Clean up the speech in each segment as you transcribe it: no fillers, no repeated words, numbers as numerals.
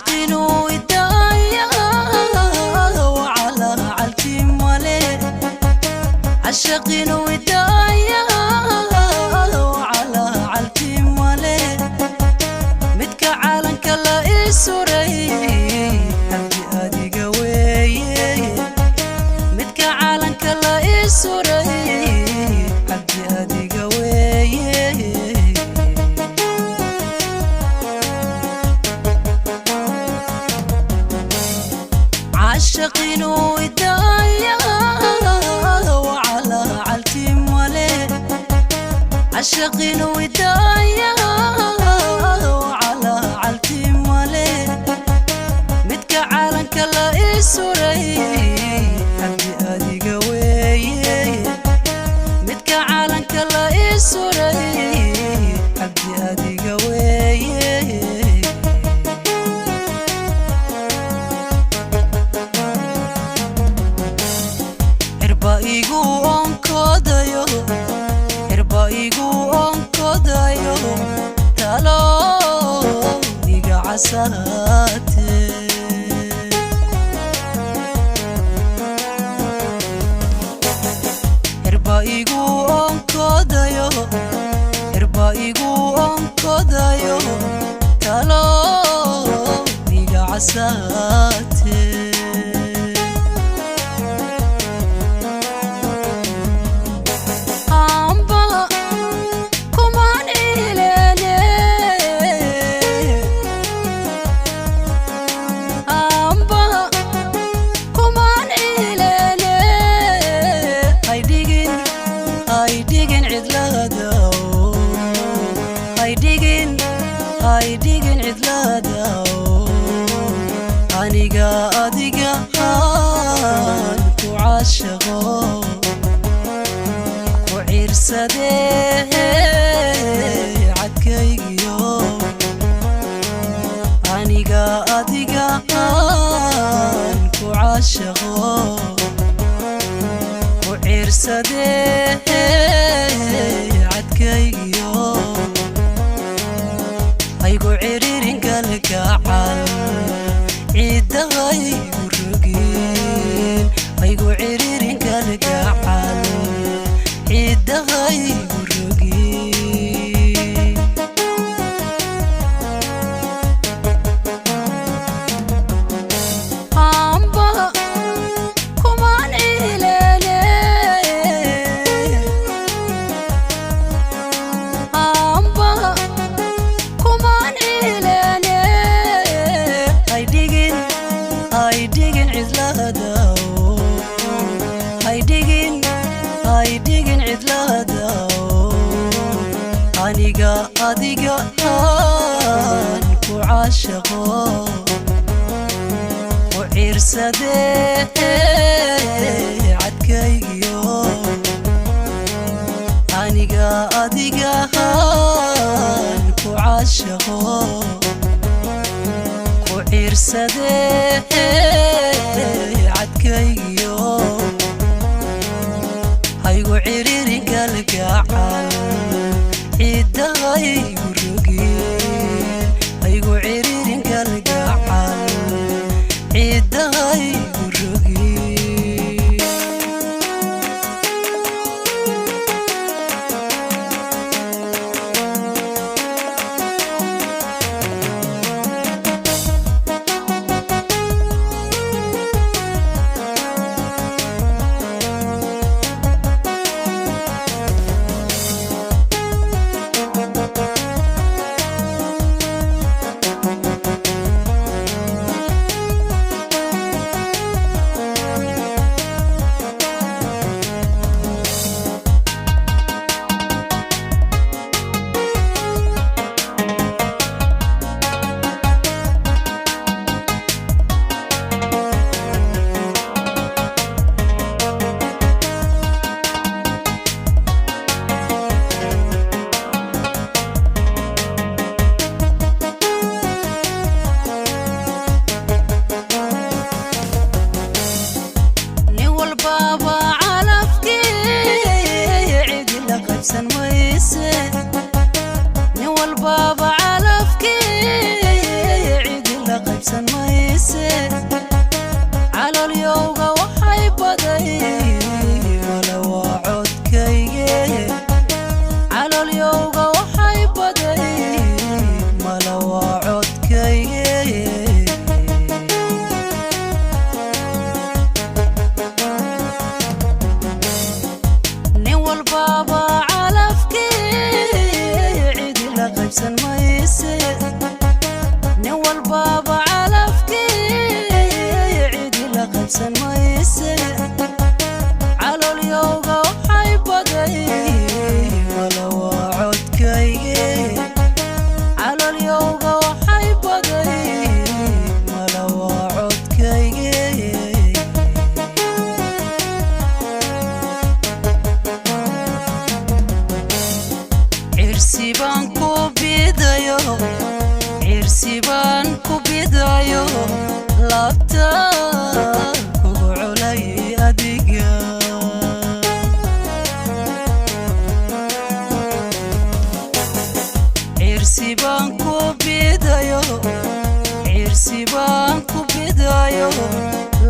عاشقين ودايا وعلى عالتيم ولي عاشقين ودايا وعلى عالتيم ولي مدك عالنك لا إسوري حبي أدي قوي مدك عالنك لا إسوري حبي أدي قوي عاشقين ودايا وعلى عالتيم ولي عاشقين ودايا وعلى عالتيم ولي مدك عالنك لا إسوري حبي أدي قوي مدك عالنك لا إسوري حبي أدي قوي Igu onkodayo irbaigu onkodayo talo iga casate irbaigu onkodayo talo iga casate هايديجن عدلاداو أنيقا أديقا هانكو عاشقو وعير سديه عدكيقيو أنيقا أديقا هانكو عاشقو وعير سديه عدكيقيو أيقو عريرين قالك عال عيدا أيقو رقين أيقو عريرين قالك عال عيدا أيقو رقين أمبا كمان إلالي أمبا هايديجن عدلاداو هايديجن عدلاداو أنيقا أديقا هانكو عاشقو وعير سديه عدكيقيو أنيقا أديقا هانكو عاشقو وعير سديه عدكيقيو هايقو عريرين قالك عال عيدا هايقو رقين هايقو عريرين قالك عال عيدا هايقو رقين qaybsan mayse calool yowga waxay baday mala waa codkayge calool yowga waxay baday mala waa codkayge nin walbaba qaybsan mayse nin walbaba calafkii cidi la qaybsan mayse calool yowga waxay baday mala waa codkayge calool yowga waxay baday mala waa codkayge cirsibaan ku bidayo laabta kugu culay adiga cirsibaan ku bidayo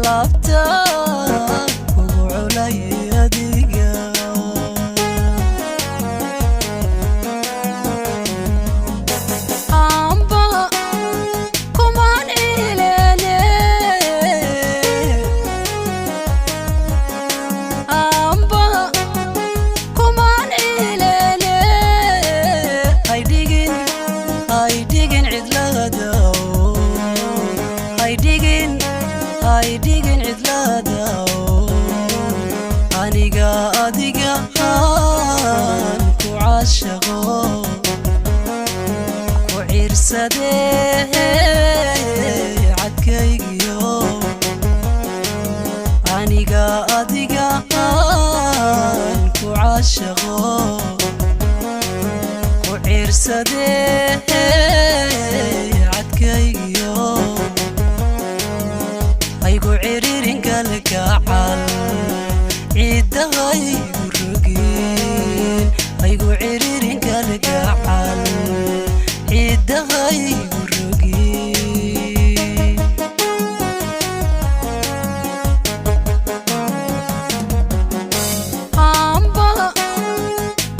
laabta kugu culay adiga digin cidlaadaw aniga adiga aan ku caashaqo ku ciirsadee cadkaygiyo aniga adiga aan ku caashaqo ku ciirsadee cadkaygiyo aygu ciriirin kalgacal ciidahaygu rogeen aygu ciriirin kalgacal ciidahaygu rogeen amba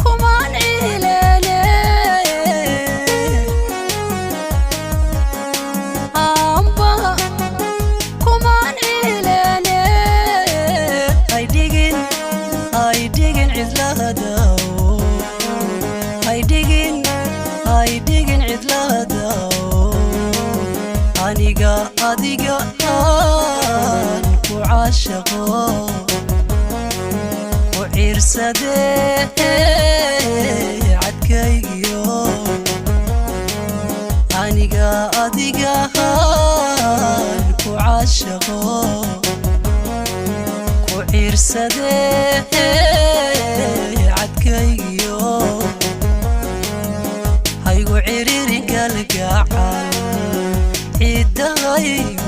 kumaan ciileene amba digin cidlaadaw aniga adiga aan ku caashaqo ku ciirsadee cadkaygiyo aniga adiga aan ku caashaqo ku ciirsadee cadkaygiyo aygu ciriirin kalgacal ciidahaygu